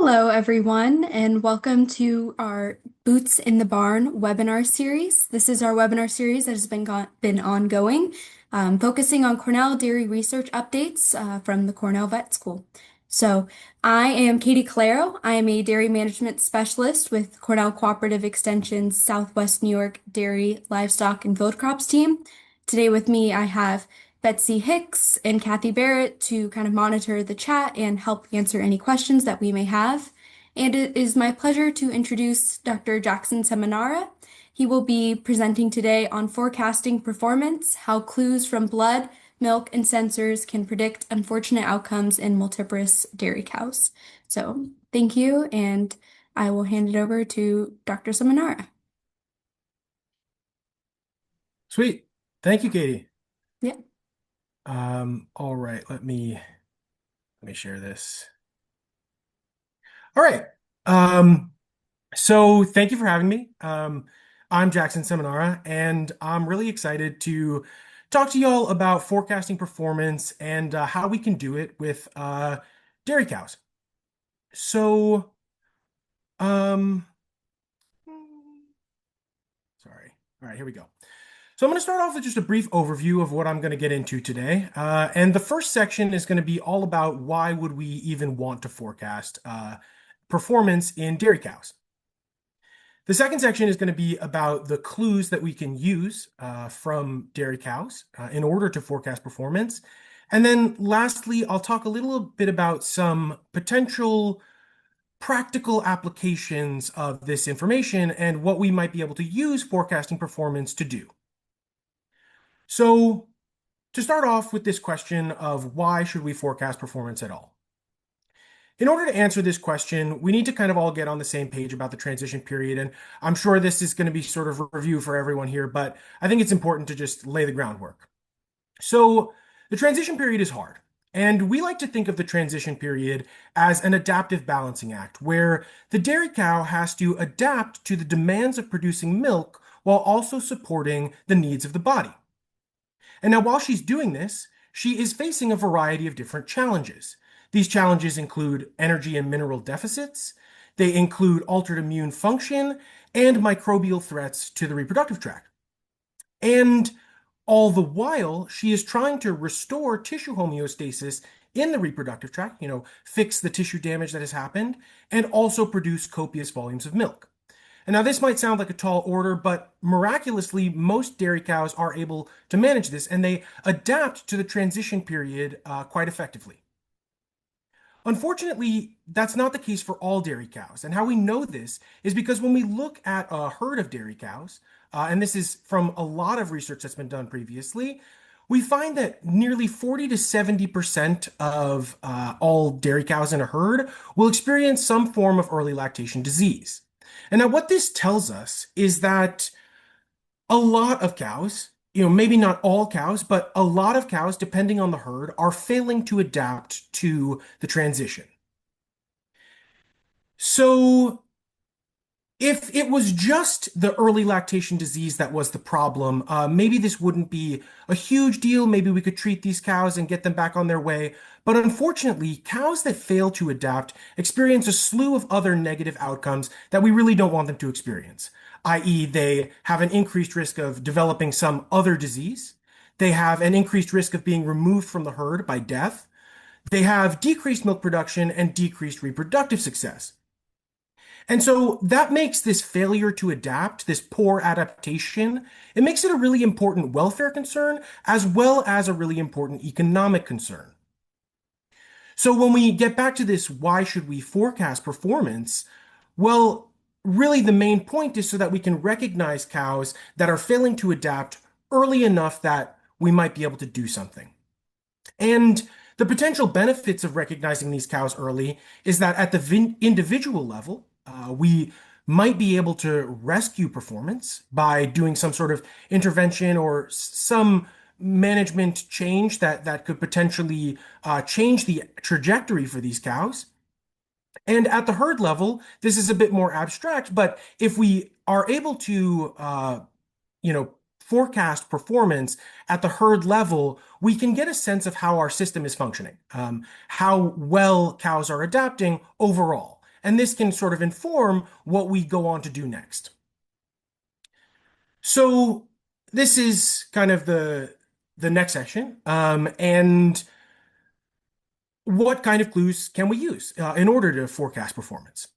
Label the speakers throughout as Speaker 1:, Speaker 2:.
Speaker 1: Hello, everyone, and welcome to our Boots in the Barn webinar series. This is our webinar series that has been ongoing, focusing on Cornell dairy research updates from the Cornell Vet School. So, I am Katie Calero. I am a dairy management specialist with Cornell Cooperative Extension's Southwest New York Dairy, Livestock, and Field Crops team. Today with me, I have Betsy Hicks and Kathy Barrett to kind of monitor the chat and help answer any questions that we may have. And it is my pleasure to introduce Dr. Jackson Seminara. He will be presenting today on forecasting performance, how clues from blood, milk, and sensors can predict unfortunate outcomes in multiparous dairy cows. So thank you, and I will hand it over to Dr. Seminara.
Speaker 2: Sweet. Thank you, Katie.
Speaker 1: Yeah.
Speaker 2: All right, let me share this. All right. Um, so thank you for having me. I'm Jackson Seminara, and I'm really excited to talk to y'all about forecasting performance and how we can do it with dairy cows. So, um, sorry. All right, here we go. So I'm going to start off with just a brief overview of what I'm going to get into today. And the first section is going to be all about why would we even want to forecast performance in dairy cows. The second section is going to be about the clues that we can use from dairy cows in order to forecast performance. And then lastly, I'll talk a little bit about some potential practical applications of this information and what we might be able to use forecasting performance to do. So to start off with this question of why should we forecast performance at all? In order to answer this question, we need to kind of all get on the same page about the transition period. And I'm sure this is going to be sort of a review for everyone here, but I think it's important to just lay the groundwork. So the transition period is hard. And we like to think of the transition period as an adaptive balancing act, where the dairy cow has to adapt to the demands of producing milk while also supporting the needs of the body. And now, while she's doing this, she is facing a variety of different challenges. These challenges include energy and mineral deficits, they include altered immune function, and microbial threats to the reproductive tract. And all the while, she is trying to restore tissue homeostasis in the reproductive tract, fix the tissue damage that has happened, and also produce copious volumes of milk. And now this might sound like a tall order, but miraculously, most dairy cows are able to manage this and they adapt to the transition period quite effectively. Unfortunately, that's not the case for all dairy cows. And how we know this is because when we look at a herd of dairy cows, and this is from a lot of research that's been done previously, we find that nearly 40 to 70% of all dairy cows in a herd will experience some form of early lactation disease. And now what this tells us is that a lot of cows, maybe not all cows, but a lot of cows, depending on the herd, are failing to adapt to the transition. So if it was just the early lactation disease that was the problem, maybe this wouldn't be a huge deal. Maybe we could treat these cows and get them back on their way. But unfortunately, cows that fail to adapt experience a slew of other negative outcomes that we really don't want them to experience, i.e., they have an increased risk of developing some other disease. They have an increased risk of being removed from the herd by death. They have decreased milk production and decreased reproductive success. And so that makes this failure to adapt, this poor adaptation, it makes it a really important welfare concern as well as a really important economic concern. So when we get back to this, why should we forecast performance? Well, really the main point is so that we can recognize cows that are failing to adapt early enough that we might be able to do something. And the potential benefits of recognizing these cows early is that at the individual level, we might be able to rescue performance by doing some sort of intervention or some management change that could potentially change the trajectory for these cows. And at the herd level, this is a bit more abstract, but if we are able to, forecast performance at the herd level, we can get a sense of how our system is functioning, how well cows are adapting overall. and this can sort of inform what we go on to do next. So this is kind of the next section, and what kind of clues can we use in order to forecast performance?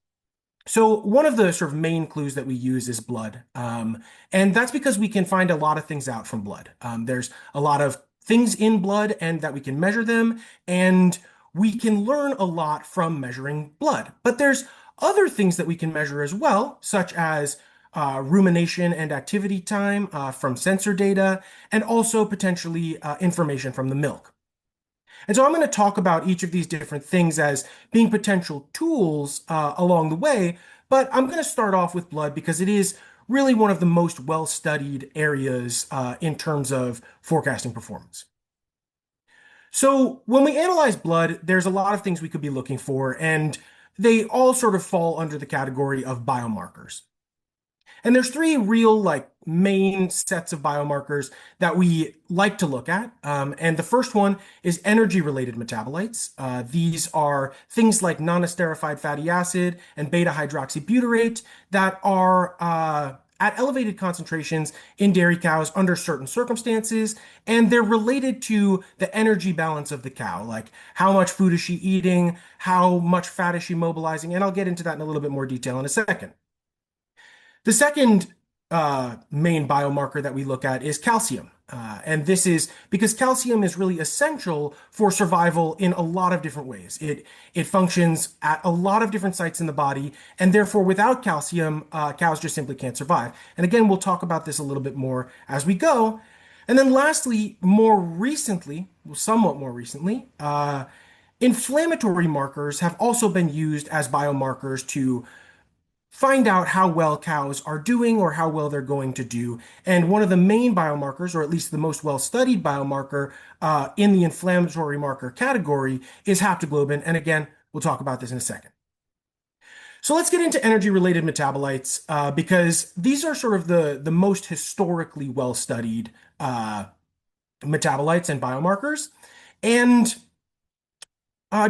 Speaker 2: So one of the sort of main clues that we use is blood, and that's because we can find a lot of things out from blood. There's a lot of things in blood, and that we can measure them, and we can learn a lot from measuring blood. But there's other things that we can measure as well, such as rumination and activity time from sensor data, and also potentially information from the milk. And so I'm going to talk about each of these different things as being potential tools along the way, but I'm going to start off with blood because it is really one of the most well-studied areas in terms of forecasting performance. So when we analyze blood, there's a lot of things we could be looking for, and they all sort of fall under the category of biomarkers. And there's three real main sets of biomarkers that we like to look at. And the first one is energy-related metabolites. These are things like non-esterified fatty acid and beta hydroxybutyrate that are at elevated concentrations in dairy cows under certain circumstances, and they're related to the energy balance of the cow, like how much food is she eating, how much fat is she mobilizing, and I'll get into that in a little bit more detail in a second. The second main biomarker that we look at is calcium. And this is because calcium is really essential for survival in a lot of different ways. It functions at a lot of different sites in the body, and therefore without calcium, cows just simply can't survive. And again, we'll talk about this a little bit more as we go. And then lastly, somewhat more recently, inflammatory markers have also been used as biomarkers to find out how well cows are doing or how well they're going to do. And one of the main biomarkers, or at least the most well-studied biomarker in the inflammatory marker category, is haptoglobin. And again, we'll talk about this in a second. So let's get into energy-related metabolites because these are sort of the most historically well-studied metabolites and biomarkers. And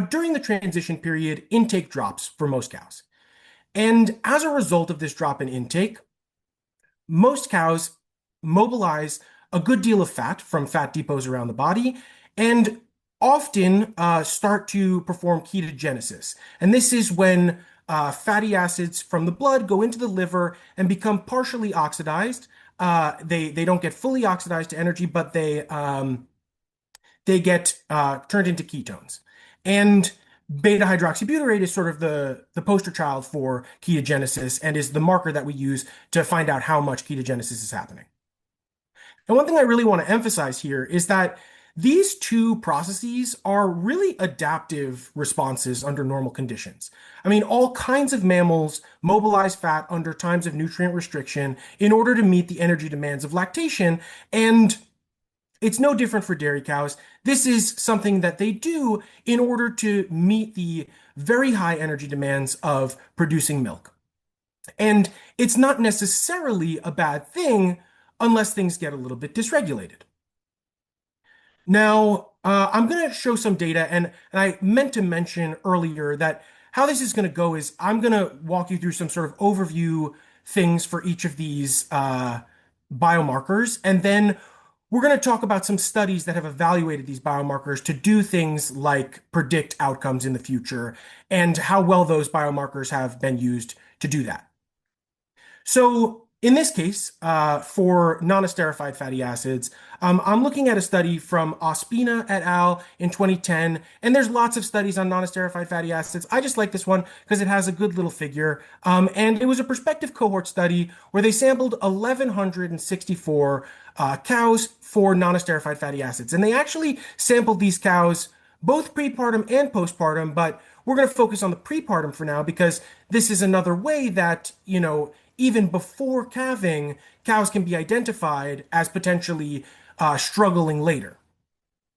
Speaker 2: during the transition period, intake drops for most cows. And as a result of this drop in intake, most cows mobilize a good deal of fat from fat depots around the body and often start to perform ketogenesis. And this is when fatty acids from the blood go into the liver and become partially oxidized. They don't get fully oxidized to energy, but they get turned into ketones. And beta hydroxybutyrate is sort of the poster child for ketogenesis and is the marker that we use to find out how much ketogenesis is happening. And one thing I really want to emphasize here is that these two processes are really adaptive responses under normal conditions. I mean, all kinds of mammals mobilize fat under times of nutrient restriction in order to meet the energy demands of lactation, and it's no different for dairy cows. This is something that they do in order to meet the very high energy demands of producing milk. And it's not necessarily a bad thing unless things get a little bit dysregulated. Now, I'm going to show some data, and I meant to mention earlier that how this is going to go is I'm going to walk you through some sort of overview things for each of these biomarkers, and then we're going to talk about some studies that have evaluated these biomarkers to do things like predict outcomes in the future and how well those biomarkers have been used to do that. So in this case, for non-esterified fatty acids, I'm looking at a study from Ospina et al. In 2010, and there's lots of studies on non-esterified fatty acids. I just like this one because it has a good little figure, and it was a prospective cohort study where they sampled 1,164 cows for non-esterified fatty acids, and they actually sampled these cows both prepartum and postpartum, but we're going to focus on the prepartum for now because this is another way that, even before calving, cows can be identified as potentially struggling later.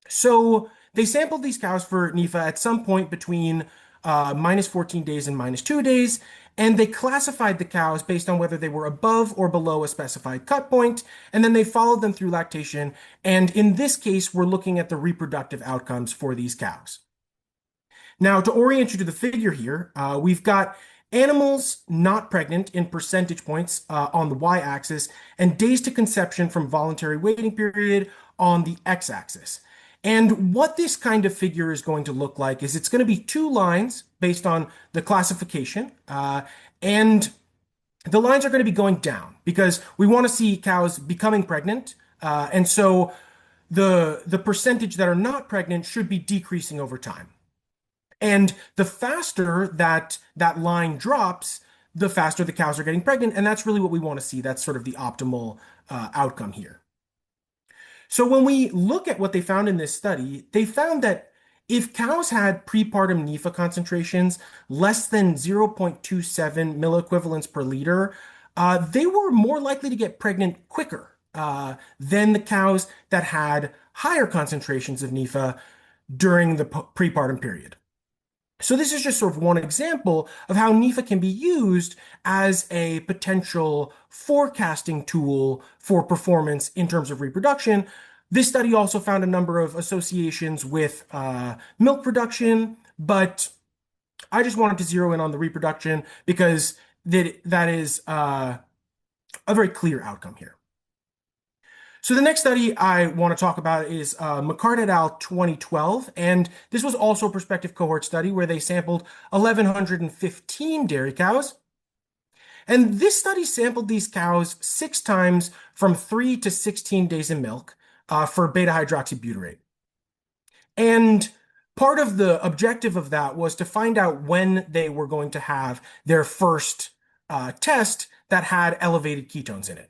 Speaker 2: So they sampled these cows for NEFA at some point between minus 14 days and minus 2 days, and they classified the cows based on whether they were above or below a specified cut point, and then they followed them through lactation. And in this case, we're looking at the reproductive outcomes for these cows. Now, to orient you to the figure here, we've got animals not pregnant in percentage points on the y-axis, and days to conception from voluntary waiting period on the x-axis. And what this kind of figure is going to look like is it's going to be two lines based on the classification, and the lines are going to be going down because we want to see cows becoming pregnant. And so the percentage that are not pregnant should be decreasing over time. And the faster that that line drops, the faster the cows are getting pregnant. And that's really what we want to see. That's sort of the optimal outcome here. So when we look at what they found in this study, they found that if cows had prepartum NEFA concentrations less than 0.27 milliequivalents per liter, they were more likely to get pregnant quicker than the cows that had higher concentrations of NEFA during the prepartum period. So this is just sort of one example of how NEFA can be used as a potential forecasting tool for performance in terms of reproduction. This study also found a number of associations with milk production, but I just wanted to zero in on the reproduction because that is a very clear outcome here. So the next study I want to talk about is McCart et al. 2012, and this was also a prospective cohort study where they sampled 1,115 dairy cows. And this study sampled these cows 6 times from 3 to 16 days in milk for beta-hydroxybutyrate. And part of the objective of that was to find out when they were going to have their first test that had elevated ketones in it.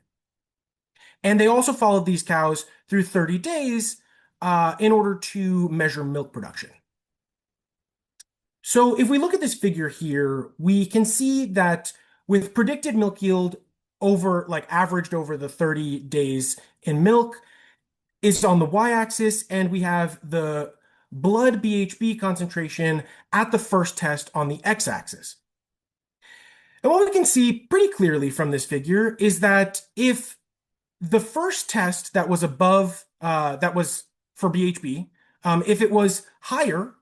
Speaker 2: And they also followed these cows through 30 days in order to measure milk production. So if we look at this figure here, we can see that with predicted milk yield over, like averaged over the 30 days in milk, is on the y-axis, and we have the blood BHB concentration at the first test on the x-axis. And what we can see pretty clearly from this figure is that if the first test that was above, that was for BHB, if it was higher,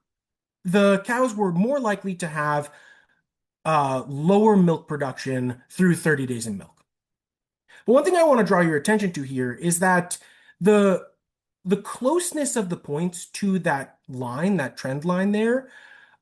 Speaker 2: the cows were more likely to have lower milk production through 30 days in milk. But one thing I want to draw your attention to here is that the closeness of the points to that line, that trend line there,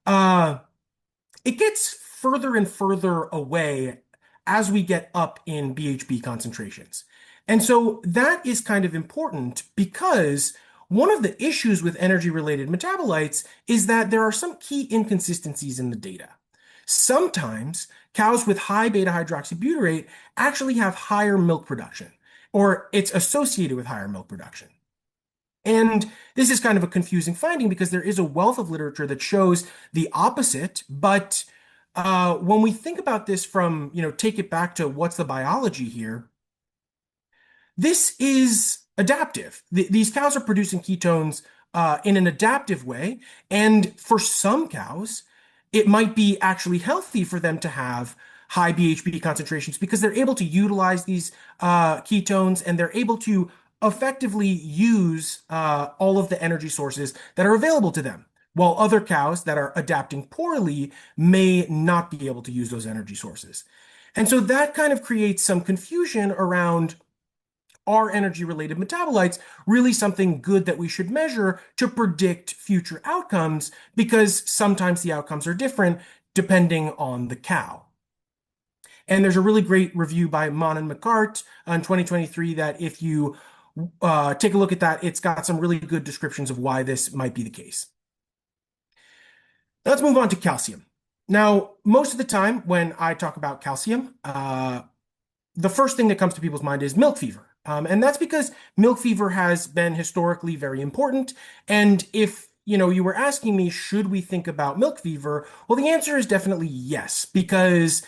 Speaker 2: it gets further and further away as we get up in BHB concentrations. And so that is kind of important because one of the issues with energy-related metabolites is that there are some key inconsistencies in the data. Sometimes cows with high beta-hydroxybutyrate actually have higher milk production, or it's associated with higher milk production. And this is kind of a confusing finding because there is a wealth of literature that shows the opposite. But when we think about this from, take it back to what's the biology here, this is adaptive. These cows are producing ketones in an adaptive way. And for some cows, it might be actually healthy for them to have high BHB concentrations because they're able to utilize these ketones and they're able to effectively use all of the energy sources that are available to them, while other cows that are adapting poorly may not be able to use those energy sources. And so that kind of creates some confusion around, are energy-related metabolites really something good that we should measure to predict future outcomes? Because sometimes the outcomes are different depending on the cow. And there's a really great review by Mon and McCart in 2023 that if you take a look at that, it's got some really good descriptions of why this might be the case. Let's move on to calcium. Now, most of the time when I talk about calcium, the first thing that comes to people's mind is milk fever. And that's because milk fever has been historically very important. And if you were asking me, should we think about milk fever? Well, the answer is definitely yes, because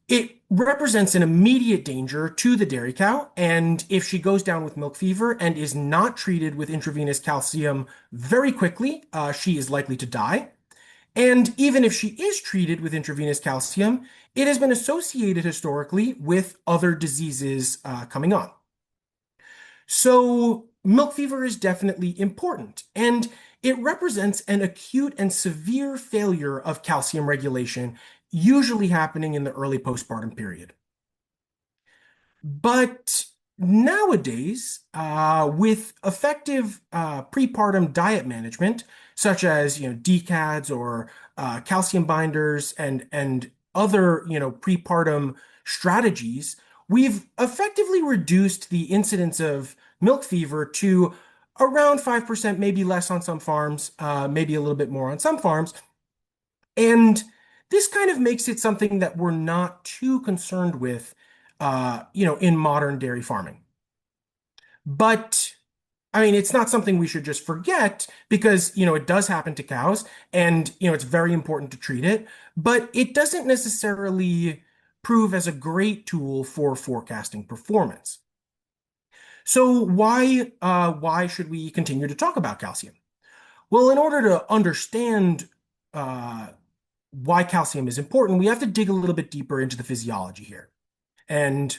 Speaker 2: it represents an immediate danger to the dairy cow. And if she goes down with milk fever and is not treated with intravenous calcium very quickly, she is likely to die. And even if she is treated with intravenous calcium, it has been associated historically with other diseases coming on. So milk fever is definitely important, and it represents an acute and severe failure of calcium regulation usually happening in the early postpartum period. But nowadays, with effective prepartum diet management, such as DCADs or calcium binders and other prepartum strategies, we've effectively reduced the incidence of milk fever to around 5%, maybe less on some farms, maybe a little bit more on some farms. And this kind of makes it something that we're not too concerned with, in modern dairy farming. But I mean, it's not something we should just forget because, it does happen to cows and, it's very important to treat it, but it doesn't necessarily prove as a great tool for forecasting performance. So why should we continue to talk about calcium? Well, in order to understand uh, why calcium is important, we have to dig a little bit deeper into the physiology here. And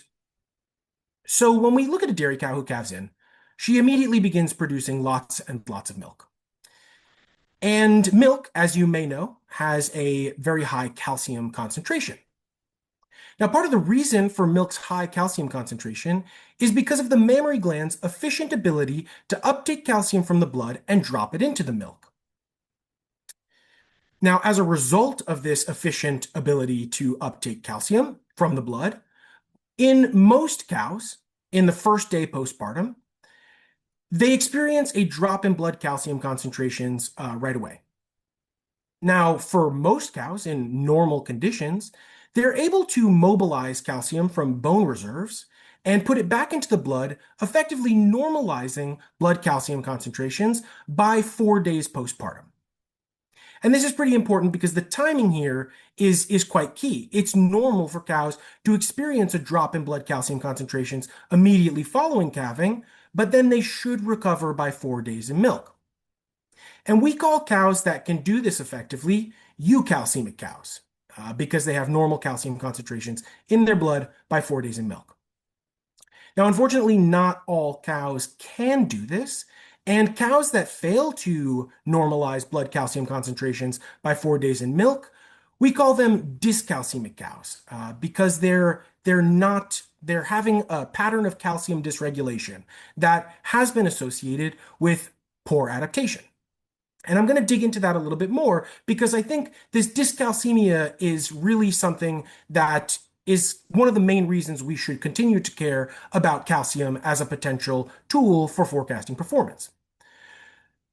Speaker 2: so when we look at a dairy cow who calves in, she immediately begins producing lots and lots of milk. And milk, as you may know, has a very high calcium concentration. Now, part of the reason for milk's high calcium concentration is because of the mammary gland's efficient ability to uptake calcium from the blood and drop it into the milk. Now, as a result of this efficient ability to uptake calcium from the blood, in most cows, in the first day postpartum, they experience a drop in blood calcium concentrations right away. Now, for most cows in normal conditions, they're able to mobilize calcium from bone reserves and put it back into the blood, effectively normalizing blood calcium concentrations by 4 days postpartum. And this is pretty important because the timing here is quite key. It's normal for cows to experience a drop in blood calcium concentrations immediately following calving, but then they should recover by 4 days in milk. And we call cows that can do this effectively eukαλemic cows because they have normal calcium concentrations in their blood by 4 days in milk. Now, unfortunately, not all cows can do this, and cows that fail to normalize blood calcium concentrations by 4 days in milk, we call them dyscalcemic cows because they're having a pattern of calcium dysregulation that has been associated with poor adaptation. And I'm going to dig into that a little bit more because I think this dyscalcemia is really something that is one of the main reasons we should continue to care about calcium as a potential tool for forecasting performance.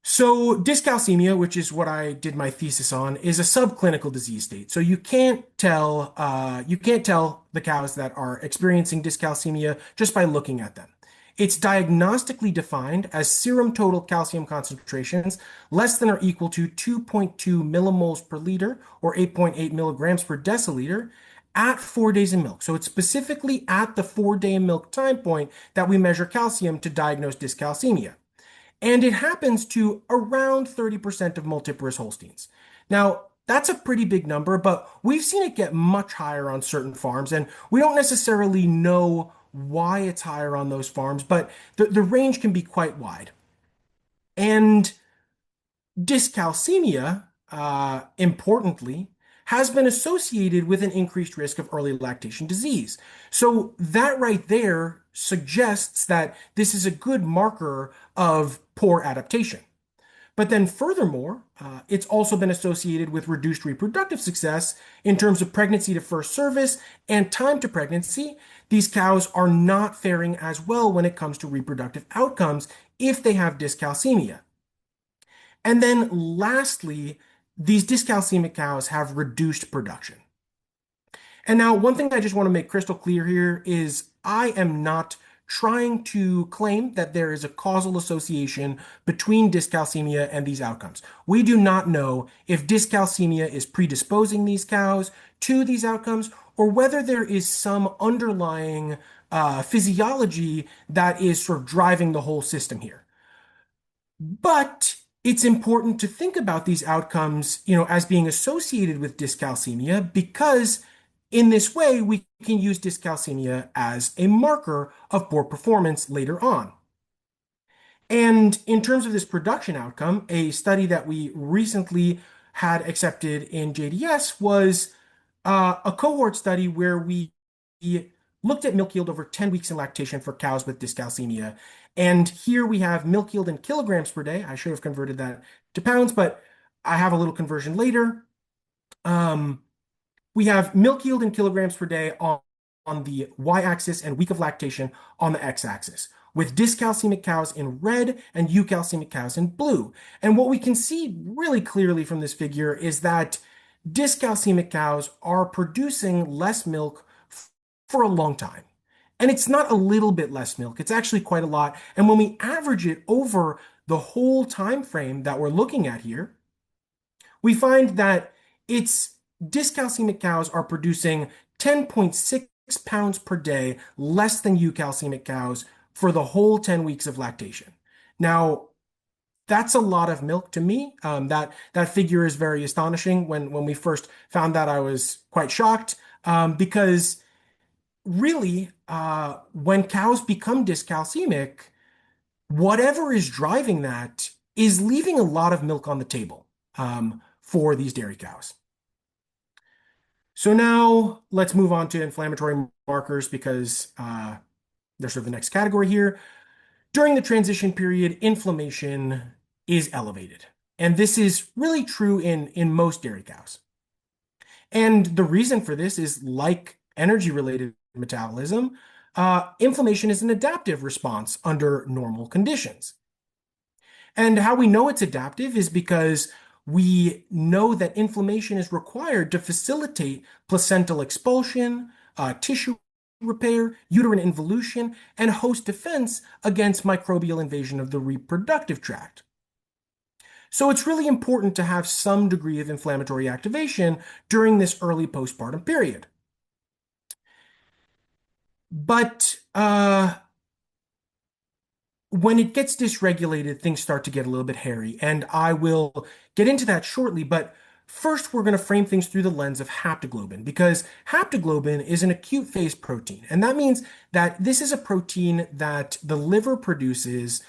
Speaker 2: So dyscalcemia, which is what I did my thesis on, is a subclinical disease state. So you can't tell the cows that are experiencing dyscalcemia just by looking at them. It's diagnostically defined as serum total calcium concentrations less than or equal to 2.2 millimoles per liter or 8.8 milligrams per deciliter at 4 days in milk. So it's specifically at the 4 day in milk time point that we measure calcium to diagnose dyscalcemia. And it happens to around 30% of multiparous Holsteins. Now, that's a pretty big number, but we've seen it get much higher on certain farms, and we don't necessarily know why it's higher on those farms, but the range can be quite wide. And dyscalcemia, importantly, has been associated with an increased risk of early lactation disease. So that right there suggests that this is a good marker of poor adaptation. But then furthermore, it's also been associated with reduced reproductive success in terms of pregnancy to first service and time to pregnancy. These cows are not faring as well when it comes to reproductive outcomes if they have dyscalcemia. And then lastly, these dyscalcemic cows have reduced production. And now, one thing I just want to make crystal clear here is I am not trying to claim that there is a causal association between dyscalcemia and these outcomes. We do not know if dyscalcemia is predisposing these cows to these outcomes or whether there is some underlying physiology that is sort of driving the whole system here. But it's important to think about these outcomes, as being associated with dyscalcemia because in this way we can use dyscalcemia as a marker of poor performance later on. And in terms of this production outcome, a study that we recently had accepted in JDS was a cohort study where we looked at milk yield over 10 weeks in lactation for cows with dyscalcemia. And here we have milk yield in kilograms per day. I should have converted that to pounds, but I have a little conversion later. Um, we have milk yield in kilograms per day on the y-axis and week of lactation on the x-axis, with dyscalcemic cows in red and eukalcemic cows in blue. And what we can see really clearly from this figure is that dyscalcemic cows are producing less milk for a long time. And it's not a little bit less milk, it's actually quite a lot. And when we average it over the whole time frame that we're looking at here, we find that it's dyscalcemic cows are producing 10.6 pounds per day less than eukalcemic cows for the whole 10 weeks of lactation. Now, that's a lot of milk to me. That figure is very astonishing. When we first found that, I was quite shocked because really, when cows become dyscalcemic, whatever is driving that is leaving a lot of milk on the table for these dairy cows. So now let's move on to inflammatory markers because they're sort of the next category here. During the transition period, inflammation is elevated. And this is really true in most dairy cows. And the reason for this is like energy-related metabolism, inflammation is an adaptive response under normal conditions. And how we know it's adaptive is because we know that inflammation is required to facilitate placental expulsion, tissue repair, uterine involution, and host defense against microbial invasion of the reproductive tract. So it's really important to have some degree of inflammatory activation during this early postpartum period. But when it gets dysregulated, things start to get a little bit hairy, and I will get into that shortly. But first, we're going to frame things through the lens of haptoglobin, because haptoglobin is an acute phase protein, and that means that this is a protein that the liver produces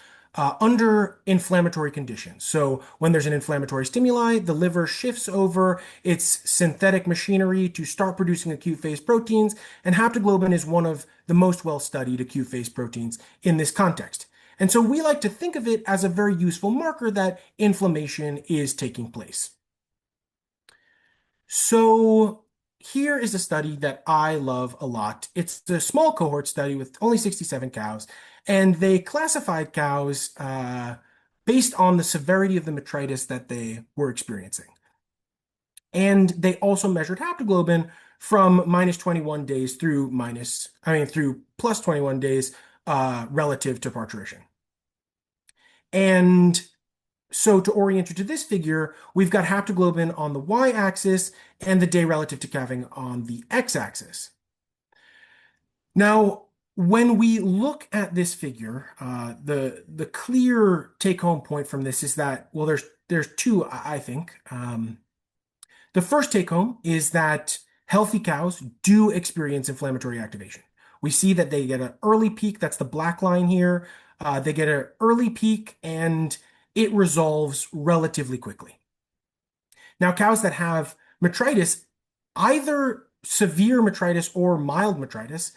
Speaker 2: under inflammatory conditions. So when there's an inflammatory stimuli, the liver shifts over its synthetic machinery to start producing acute phase proteins, and haptoglobin is one of the most well-studied acute phase proteins in this context. And so we like to think of it as a very useful marker that inflammation is taking place. So here is a study that I love a lot. It's a small cohort study with only 67 cows, and they classified cows based on the severity of the metritis that they were experiencing. And they also measured haptoglobin from minus 21 days through through plus 21 days relative to parturition. And so to orient you to this figure, we've got haptoglobin on the y-axis and the day relative to calving on the x-axis. Now, when we look at this figure, the clear take-home point from this is that, well, there's two, I think. The first take-home is that healthy cows do experience inflammatory activation. We see that they get an early peak, that's the black line here. They get an early peak and it resolves relatively quickly. Now, cows that have metritis, either severe metritis or mild metritis,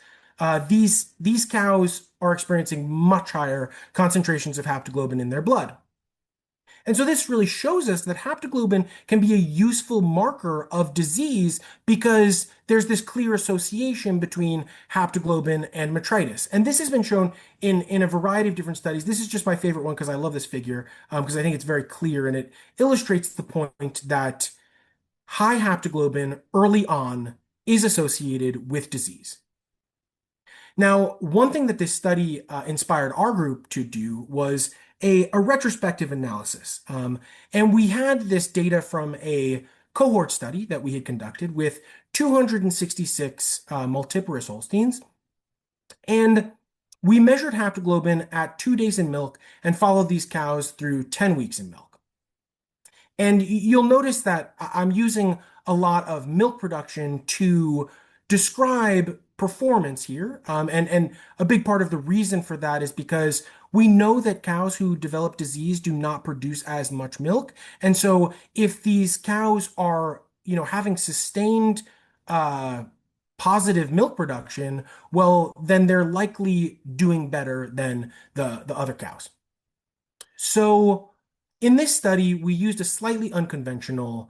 Speaker 2: these cows are experiencing much higher concentrations of haptoglobin in their blood. And so this really shows us that haptoglobin can be a useful marker of disease because there's this clear association between haptoglobin and metritis. And this has been shown in a variety of different studies. This is just my favorite one because I love this figure because I think it's very clear and it illustrates the point that high haptoglobin early on is associated with disease. Now, one thing that this study inspired our group to do was a retrospective analysis. And we had this data from a cohort study that we had conducted with 266 multiparous Holsteins. And we measured haptoglobin at 2 days in milk and followed these cows through 10 weeks in milk. And you'll notice that I'm using a lot of milk production to describe performance here. And a big part of the reason for that is because we know that cows who develop disease do not produce as much milk. And so if these cows are, having sustained positive milk production, well, then they're likely doing better than the other cows. So, in this study, we used a slightly unconventional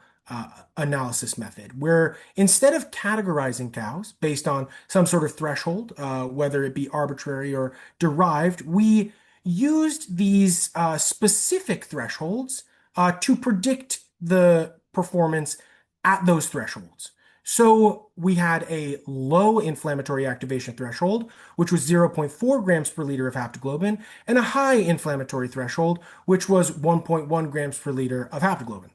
Speaker 2: analysis method where instead of categorizing cows based on some sort of threshold, whether it be arbitrary or derived, we used these specific thresholds to predict the performance at those thresholds. So we had a low inflammatory activation threshold, which was zero point 0.4 grams per liter of haptoglobin, and a high inflammatory threshold, which was 1.1 grams per liter of haptoglobin.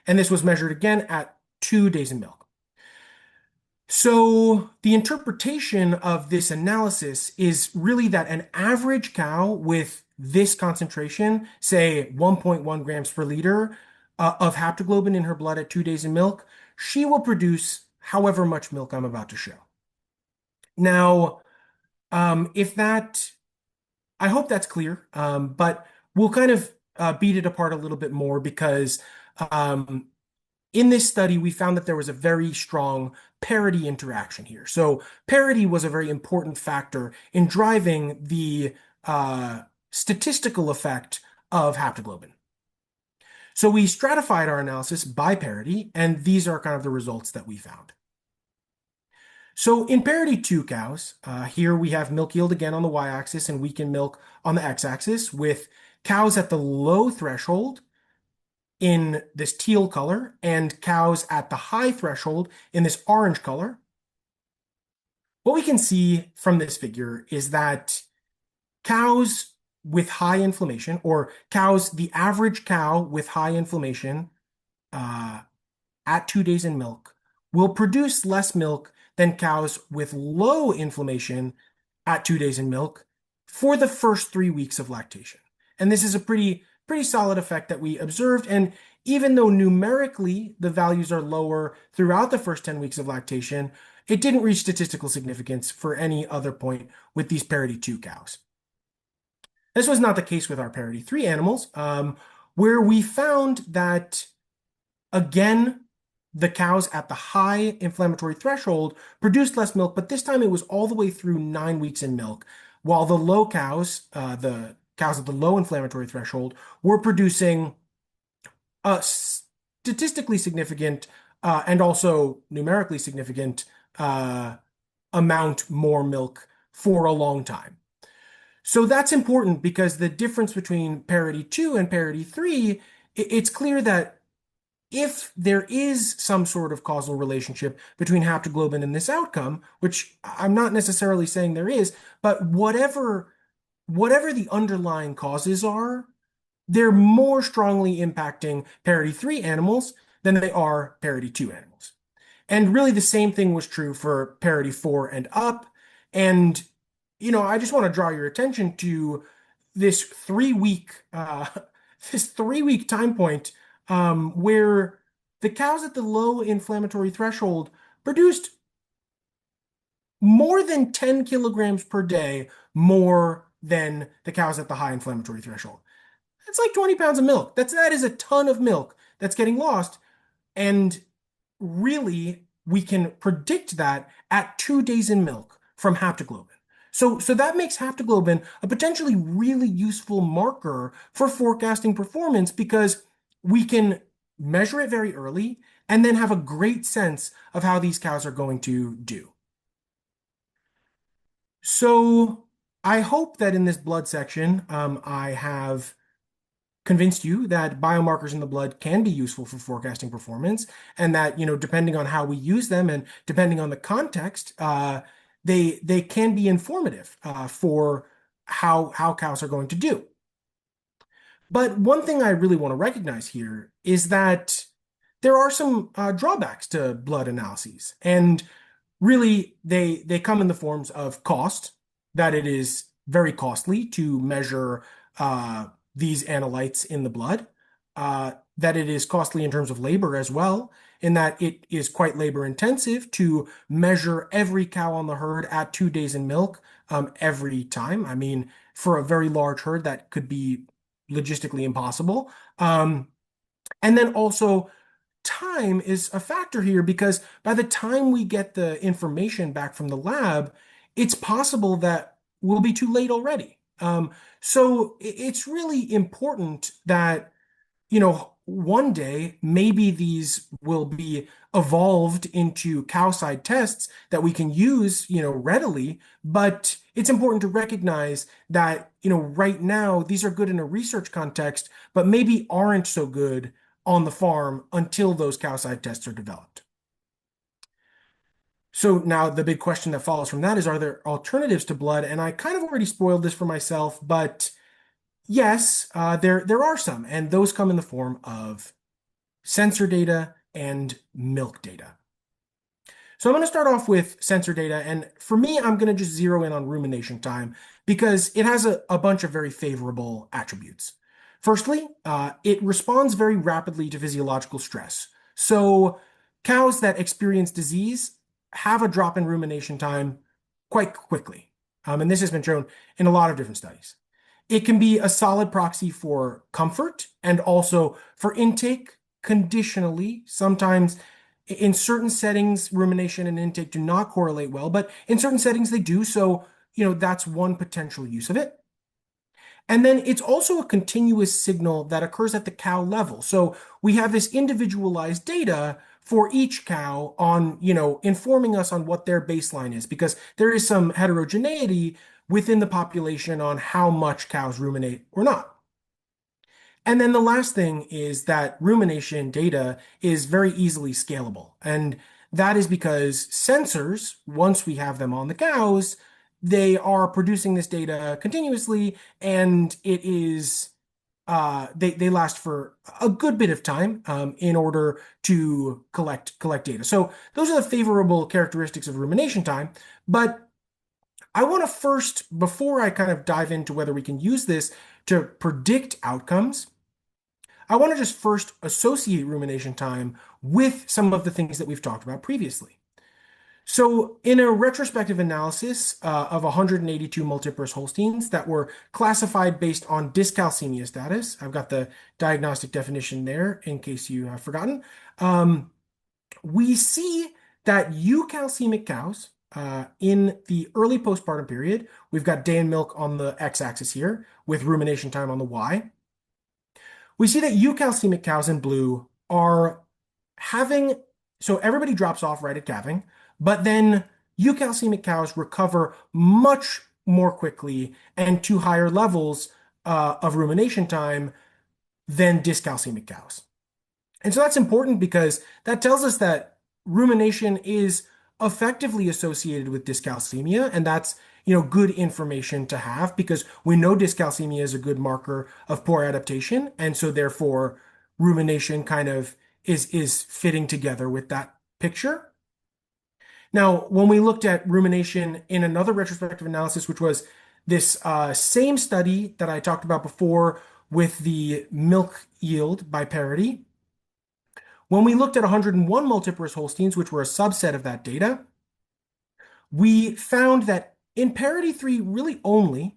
Speaker 2: And this was measured again at 2 days in milk. So the interpretation of this analysis is really that an average cow with this concentration, say 1.1 grams per liter of haptoglobin in her blood at 2 days in milk, she will produce however much milk I'm about to show. Now, if that I hope that's clear, but we'll kind of beat it apart a little bit more because um, in this study, we found that there was a very strong parity interaction here. So parity was a very important factor in driving the statistical effect of haptoglobin. So we stratified our analysis by parity, and these are kind of the results that we found. So in parity 2 cows, here we have milk yield again on the y-axis and weakened milk on the x-axis with cows at the low threshold in this teal color and cows at the high threshold in this orange color. What we can see from this figure is that cows with high inflammation, or the average cow with high inflammation, uh, at 2 days in milk will produce less milk than cows with low inflammation at 2 days in milk for the first 3 weeks of lactation. And this is a pretty solid effect that we observed. And even though numerically the values are lower throughout the first 10 weeks of lactation, it didn't reach statistical significance for any other point with these parity 2 cows. This was not the case with our parity 3 animals, where we found that, again, the cows at the high inflammatory threshold produced less milk, but this time it was all the way through 9 weeks in milk, while the low cows, the cows at the low inflammatory threshold, were producing a statistically significant and also numerically significant amount more milk for a long time. So that's important because the difference between parity 2 and parity 3, it's clear that if there is some sort of causal relationship between haptoglobin and this outcome, which I'm not necessarily saying there is, but whatever the underlying causes are, they're more strongly impacting parity 3 animals than they are parity 2 animals. And really the same thing was true for parity 4 and up. And, I just want to draw your attention to this 3 week this 3 week time point where the cows at the low inflammatory threshold produced more than 10 kilograms per day more than the cows at the high inflammatory threshold. That's like 20 pounds of milk. That is a ton of milk that's getting lost. And really, we can predict that at 2 days in milk from haptoglobin. So that makes haptoglobin a potentially really useful marker for forecasting performance because we can measure it very early and then have a great sense of how these cows are going to do. So I hope that in this blood section, I have convinced you that biomarkers in the blood can be useful for forecasting performance, and that, depending on how we use them and depending on the context, they can be informative for how cows are going to do. But one thing I really want to recognize here is that there are some drawbacks to blood analyses, and really they come in the forms of cost, that it is very costly to measure these analytes in the blood, that it is costly in terms of labor as well, in that it is quite labor intensive to measure every cow on the herd at 2 days in milk every time. I mean, for a very large herd, that could be logistically impossible. And then also, time is a factor here because by the time we get the information back from the lab, it's possible that we'll be too late already. So it's really important that one day maybe these will be evolved into cow-side tests that we can use, readily. But it's important to recognize that, right now these are good in a research context, but maybe aren't so good on the farm until those cow-side tests are developed. So now the big question that follows from that is, are there alternatives to blood? And I kind of already spoiled this for myself, but yes, there are some, and those come in the form of sensor data and milk data. So I'm going to start off with sensor data, and for me, I'm going to just zero in on rumination time because it has a bunch of very favorable attributes. Firstly, it responds very rapidly to physiological stress. So cows that experience disease have a drop in rumination time quite quickly. And this has been shown in a lot of different studies. It can be a solid proxy for comfort and also for intake conditionally. Sometimes in certain settings, rumination and intake do not correlate well, but in certain settings they do. So, that's one potential use of it. And then it's also a continuous signal that occurs at the cow level. So we have this individualized data for each cow on, informing us on what their baseline is, because there is some heterogeneity within the population on how much cows ruminate or not. And then the last thing is that rumination data is very easily scalable. And that is because sensors, once we have them on the cows, they are producing this data continuously, and it is they last for a good bit of time in order to collect data. So those are the favorable characteristics of rumination time. But I want to first, before I kind of dive into whether we can use this to predict outcomes, I want to just first associate rumination time with some of the things that we've talked about previously. So, in a retrospective analysis of 182 multiparous Holsteins that were classified based on dyscalcemia status, I've got the diagnostic definition there in case you have forgotten. We see that eukalcemic cows in the early postpartum period, we've got day and milk on the x-axis here with rumination time on the y. We see that eukalcemic cows in blue are having, so everybody drops off right at calving, but then eukalcemic cows recover much more quickly and to higher levels of rumination time than dyscalcemic cows. And so that's important because that tells us that rumination is effectively associated with dyscalcemia, and that's good information to have because we know dyscalcemia is a good marker of poor adaptation, and so therefore rumination kind of is fitting together with that picture. Now, when we looked at rumination in another retrospective analysis, which was this same study that I talked about before with the milk yield by parity, when we looked at 101 multiparous Holsteins, which were a subset of that data, we found that in parity 3, really only,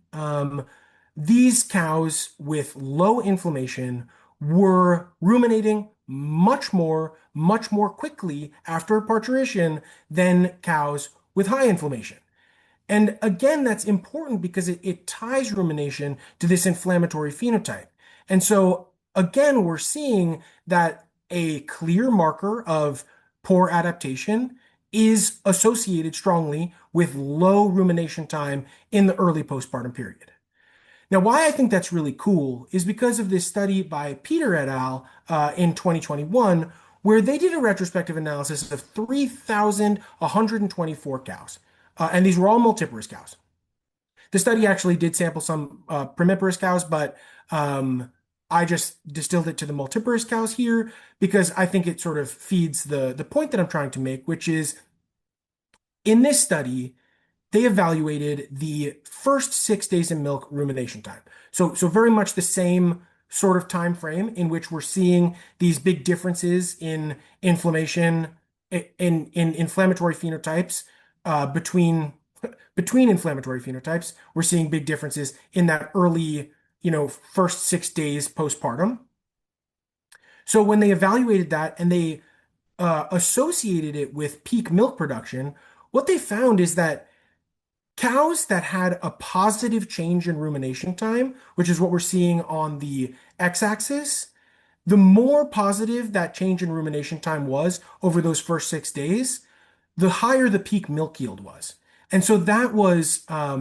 Speaker 2: these cows with low inflammation were ruminating much more quickly after parturition than cows with high inflammation. And again, that's important because it ties rumination to this inflammatory phenotype. And so again, we're seeing that a clear marker of poor adaptation is associated strongly with low rumination time in the early postpartum period. Now, why I think that's really cool is because of this study by Peter et al. In 2021, where they did a retrospective analysis of 3,124 cows. And these were all multiparous cows. The study actually did sample some primiparous cows, but I just distilled it to the multiparous cows here because I think it sort of feeds the point that I'm trying to make, which is in this study, they evaluated the first 6 days in milk rumination time. So very much the same sort of time frame in which we're seeing these big differences in inflammation, in inflammatory phenotypes between inflammatory phenotypes. We're seeing big differences in that early, first 6 days postpartum. So when they evaluated that and they associated it with peak milk production, what they found is that cows that had a positive change in rumination time, which is what we're seeing on the x-axis, the more positive that change in rumination time was over those first 6 days, the higher the peak milk yield was. And so that was a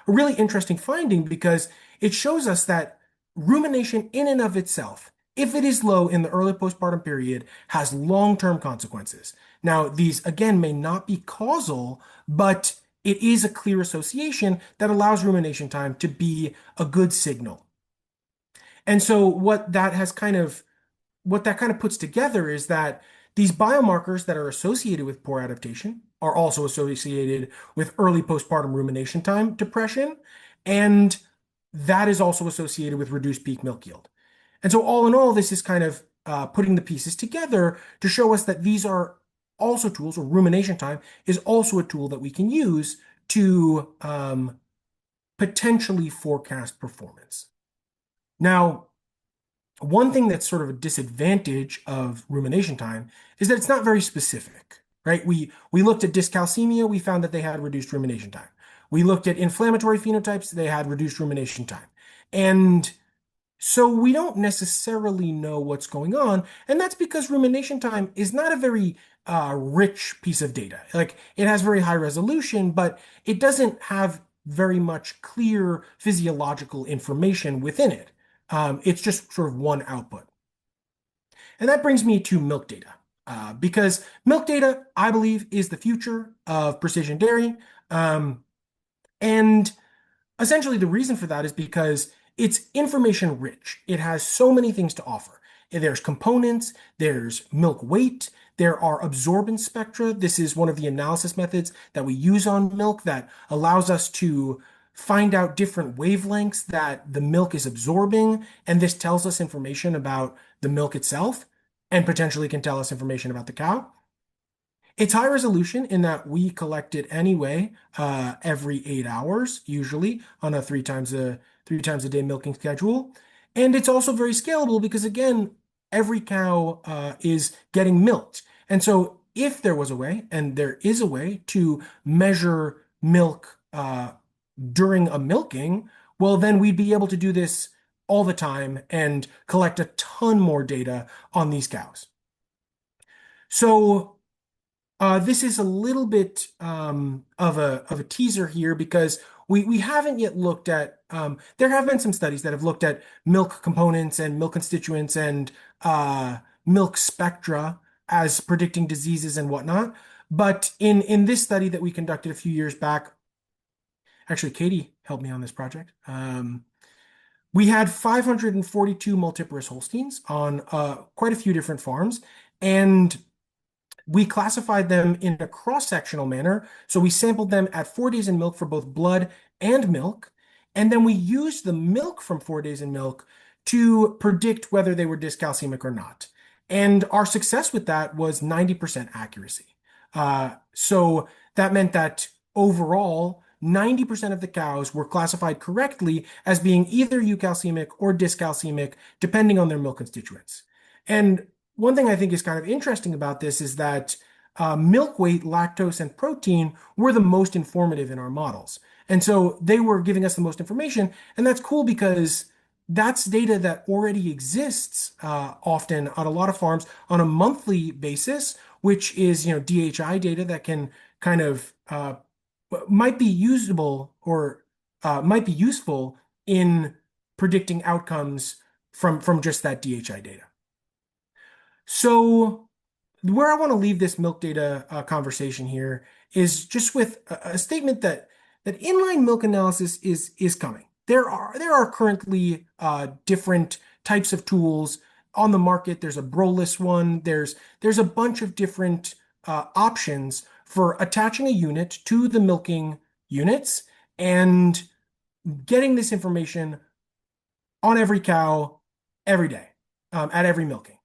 Speaker 2: really interesting finding because it shows us that rumination in and of itself, if it is low in the early postpartum period, has long-term consequences. Now, these again may not be causal, but it is a clear association that allows rumination time to be a good signal. And so what that kind of puts together is that these biomarkers that are associated with poor adaptation are also associated with early postpartum rumination time depression, and that is also associated with reduced peak milk yield. And so, all in all, this is kind of putting the pieces together to show us that these are also tools, or rumination time is also a tool that we can use to potentially forecast performance. Now, one thing that's sort of a disadvantage of rumination time is that it's not very specific, right? We looked at dyscalcemia, we found that they had reduced rumination time. We looked at inflammatory phenotypes, they had reduced rumination time. And so we don't necessarily know what's going on, and that's because rumination time is not a very rich piece of data. Like it has very high resolution, but it doesn't have very much clear physiological information within it. It's just sort of one output. And that brings me to milk data, because milk data, I believe, is the future of precision dairy. And essentially, the reason for that is because it's information rich. It has so many things to offer. There's components, there's milk weight, there are absorbance spectra. This is one of the analysis methods that we use on milk that allows us to find out different wavelengths that the milk is absorbing. And this tells us information about the milk itself and potentially can tell us information about the cow. It's high resolution in that we collect it anyway, every 8 hours, usually on a three times a day milking schedule. And it's also very scalable because again, every cow is getting milked. And so if there was a way, and there is a way to measure milk during a milking, well, then we'd be able to do this all the time and collect a ton more data on these cows. So this is a little bit of a teaser here because we haven't yet looked at there have been some studies that have looked at milk components and milk constituents and milk spectra as predicting diseases and whatnot. But in this study that we conducted a few years back, actually Katie helped me on this project. We had 542 multiparous Holsteins on quite a few different farms, and we classified them in a cross-sectional manner. So we sampled them at 4 days in milk for both blood and milk. And then we used the milk from 4 days in milk to predict whether they were dyscalcemic or not. And our success with that was 90% accuracy. So that meant that overall, 90% of the cows were classified correctly as being either eukαλcemic or dyscalcemic, depending on their milk constituents. And one thing I think is kind of interesting about this is that milk weight, lactose, and protein were the most informative in our models. And so they were giving us the most information. And that's cool because that's data that already exists often on a lot of farms on a monthly basis, which is, DHI data that can kind of might be usable or might be useful in predicting outcomes from just that DHI data. So where I want to leave this milk data conversation here is just with a statement that inline milk analysis is coming. There are currently different types of tools on the market. There's a broless one. There's a bunch of different options for attaching a unit to the milking units and getting this information on every cow every day at every milking.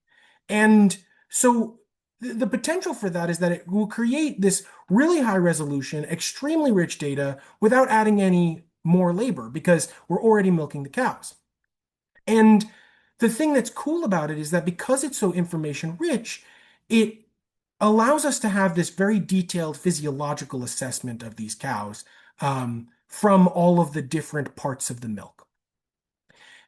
Speaker 2: And so the potential for that is that it will create this really high resolution, extremely rich data without adding any more labor because we're already milking the cows. And the thing that's cool about it is that because it's so information rich, it allows us to have this very detailed physiological assessment of these cows from all of the different parts of the milk.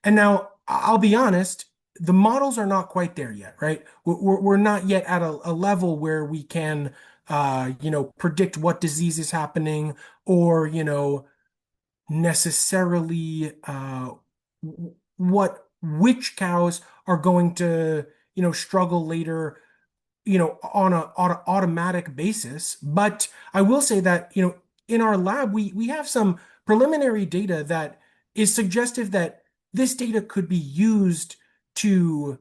Speaker 2: And now I'll be honest, the models are not quite there yet, right? We're not yet at a level where we can, predict what disease is happening or, necessarily which cows are going to, struggle later, on an automatic basis. But I will say that, in our lab, we have some preliminary data that is suggestive that this data could be used to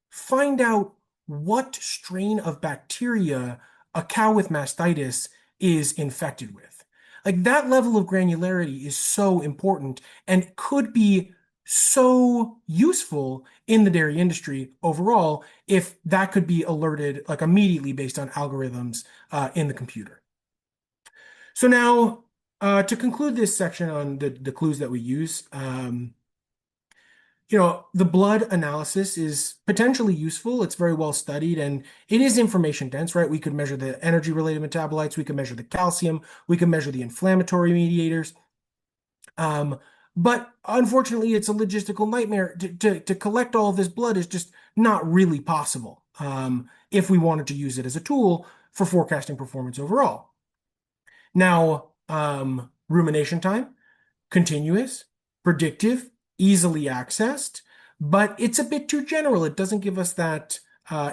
Speaker 2: find out what strain of bacteria a cow with mastitis is infected with. Like that level of granularity is so important and could be so useful in the dairy industry overall if that could be alerted like immediately based on algorithms in the computer. So now, to conclude this section on the clues that we use, the blood analysis is potentially useful. It's very well studied and it is information dense, right? We could measure the energy related metabolites, we could measure the calcium, we could measure the inflammatory mediators. But unfortunately, it's a logistical nightmare. To collect all of this blood is just not really possible if we wanted to use it as a tool for forecasting performance overall. Now, rumination time, continuous, predictive, easily accessed, but it's a bit too general. It doesn't give us that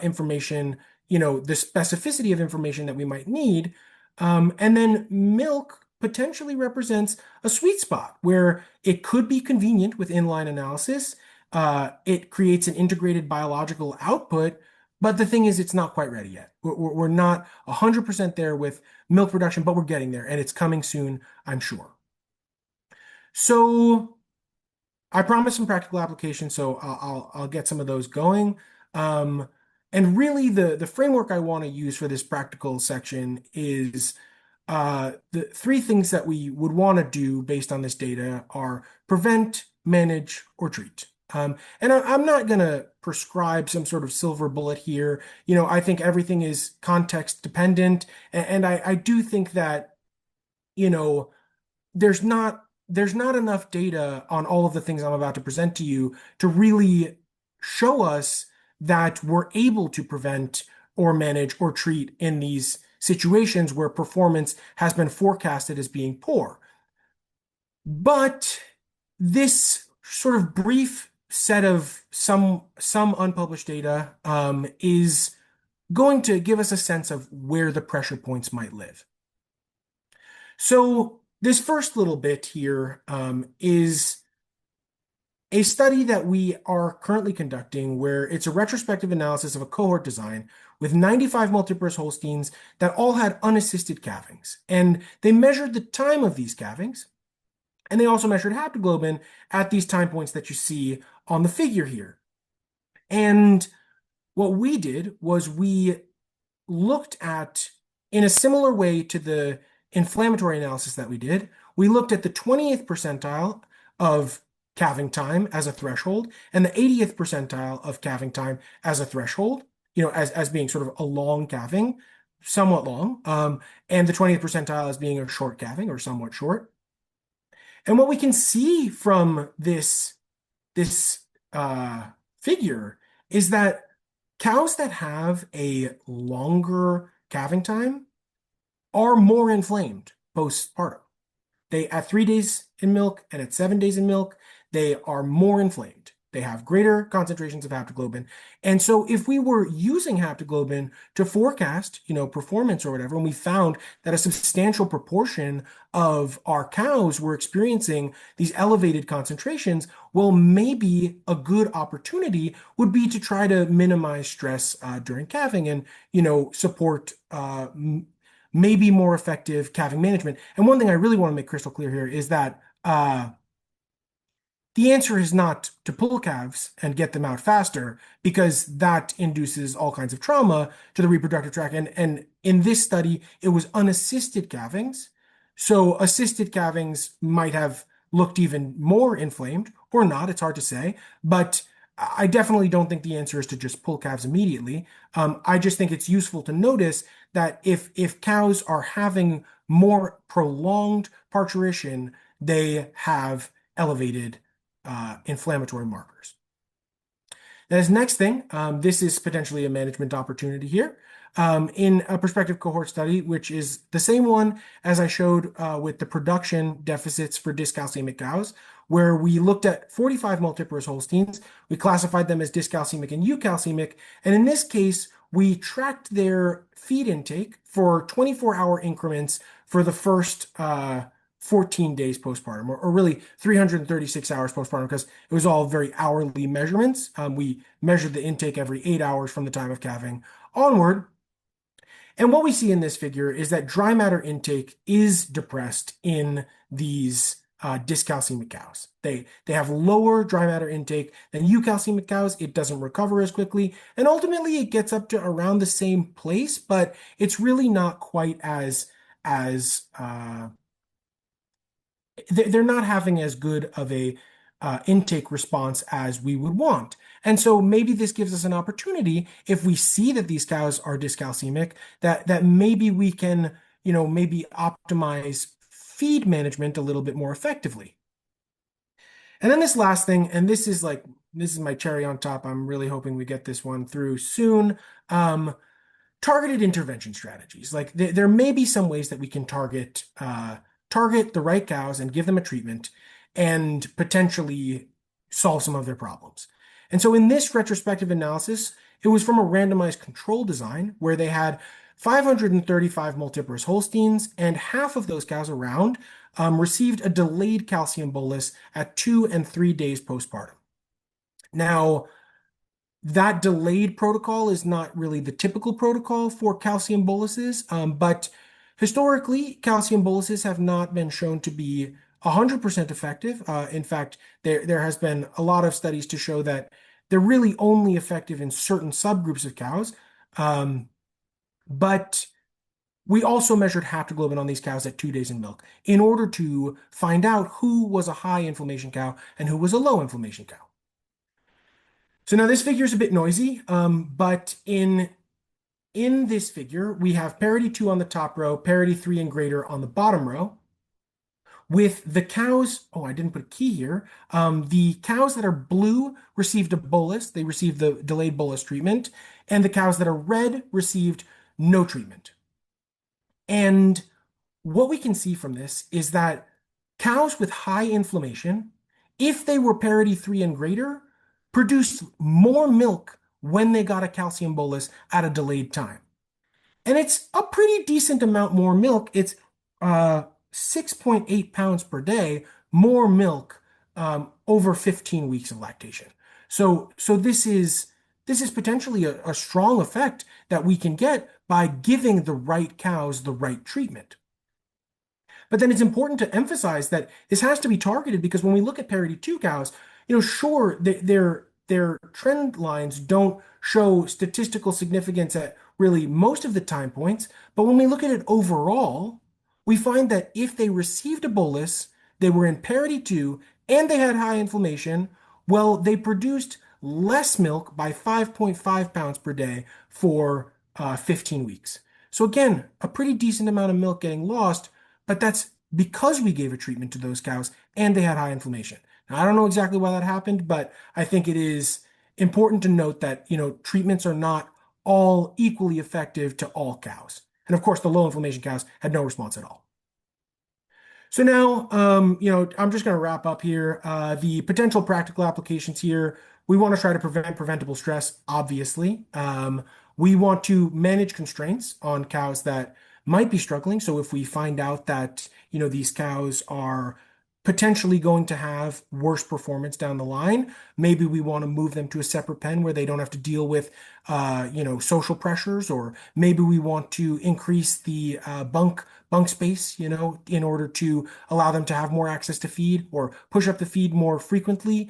Speaker 2: information, the specificity of information that we might need. And then milk potentially represents a sweet spot where it could be convenient with inline analysis. It creates an integrated biological output, but the thing is, it's not quite ready yet. We're not 100% there with milk production, but we're getting there, and it's coming soon, I'm sure. So I promised some practical applications, so I'll get some of those going. And really, the framework I want to use for this practical section is the three things that we would want to do based on this data are prevent, manage, or treat. And I'm not going to prescribe some sort of silver bullet here. I think everything is context dependent, and I do think that, you know, there's not there's not enough data on all of the things I'm about to present to you to really show us that we're able to prevent or manage or treat in these situations where performance has been forecasted as being poor. But this sort of brief set of some unpublished data is going to give us a sense of where the pressure points might live. So this first little bit here is a study that we are currently conducting where it's a retrospective analysis of a cohort design with 95 multiparous Holsteins that all had unassisted calvings. And they measured the time of these calvings, and they also measured haptoglobin at these time points that you see on the figure here. And what we did was we looked at, in a similar way to the inflammatory analysis that we did, we looked at the 20th percentile of calving time as a threshold and the 80th percentile of calving time as a threshold, as being sort of a long calving, somewhat long, and the 20th percentile as being a short calving or somewhat short. And what we can see from this figure is that cows that have a longer calving time are more inflamed postpartum. They, at 3 days in milk and at 7 days in milk, they are more inflamed. They have greater concentrations of haptoglobin. And so if we were using haptoglobin to forecast, performance or whatever, and we found that a substantial proportion of our cows were experiencing these elevated concentrations, well, maybe a good opportunity would be to try to minimize stress during calving and, support maybe more effective calving management. And one thing I really want to make crystal clear here is that the answer is not to pull calves and get them out faster, because that induces all kinds of trauma to the reproductive tract. And in this study, it was unassisted calvings. So assisted calvings might have looked even more inflamed or not. It's hard to say, but I definitely don't think the answer is to just pull calves immediately. I just think it's useful to notice that if cows are having more prolonged parturition, they have elevated inflammatory markers. Now, this next thing, this is potentially a management opportunity here. In a prospective cohort study, which is the same one as I showed with the production deficits for dyscalcemic cows, where we looked at 45 multiparous Holsteins, we classified them as dyscalcemic and eucalcemic, and in this case, we tracked their feed intake for 24-hour increments for the first 14 days postpartum, or really 336 hours postpartum, because it was all very hourly measurements. We measured the intake every 8 hours from the time of calving onward. And what we see in this figure is that dry matter intake is depressed in these dyscalcemic cows. They have lower dry matter intake than eucalcemic cows. It doesn't recover as quickly, and ultimately it gets up to around the same place, but it's really not quite as they're not having as good of a intake response as we would want. And so maybe this gives us an opportunity if we see that these cows are dyscalcemic, that maybe we can, maybe optimize feed management a little bit more effectively. And then this last thing, and this is my cherry on top. I'm really hoping we get this one through soon. Targeted intervention strategies. Like there may be some ways that we can target the right cows and give them a treatment and potentially solve some of their problems. And so in this retrospective analysis, it was from a randomized control design where they had 535 multiparous Holsteins, and half of those cows around received a delayed calcium bolus at 2 and 3 days postpartum. Now, that delayed protocol is not really the typical protocol for calcium boluses, but historically, calcium boluses have not been shown to be 100% effective. In fact, there has been a lot of studies to show that they're really only effective in certain subgroups of cows. But we also measured haptoglobin on these cows at 2 days in milk in order to find out who was a high inflammation cow and who was a low inflammation cow. So now this figure is a bit noisy, but in this figure, we have parity 2 on the top row, parity 3 and greater on the bottom row. With the cows, oh, I didn't put a key here. The cows that are blue received a bolus. They received the delayed bolus treatment. And the cows that are red received no treatment. And what we can see from this is that cows with high inflammation, if they were parity 3 and greater, produced more milk when they got a calcium bolus at a delayed time. And it's a pretty decent amount more milk. It's 6.8 pounds per day more milk over 15 weeks of lactation. So this is potentially a strong effect that we can get by giving the right cows the right treatment. But then it's important to emphasize that this has to be targeted, because when we look at parity 2 cows, sure, their trend lines don't show statistical significance at really most of the time points. But when we look at it overall, we find that if they received a bolus, they were in parity 2, and they had high inflammation, well, they produced less milk by 5.5 pounds per day for 15 weeks. So again, a pretty decent amount of milk getting lost, but that's because we gave a treatment to those cows and they had high inflammation. Now, I don't know exactly why that happened, but I think it is important to note that, treatments are not all equally effective to all cows. And of course, the low inflammation cows had no response at all. So now, I'm just going to wrap up here. The potential practical applications here, we want to try to prevent preventable stress, obviously. We want to manage constraints on cows that might be struggling. So if we find out that, these cows are potentially going to have worse performance down the line, maybe we want to move them to a separate pen where they don't have to deal with, social pressures, or maybe we want to increase the bunk space, in order to allow them to have more access to feed, or push up the feed more frequently,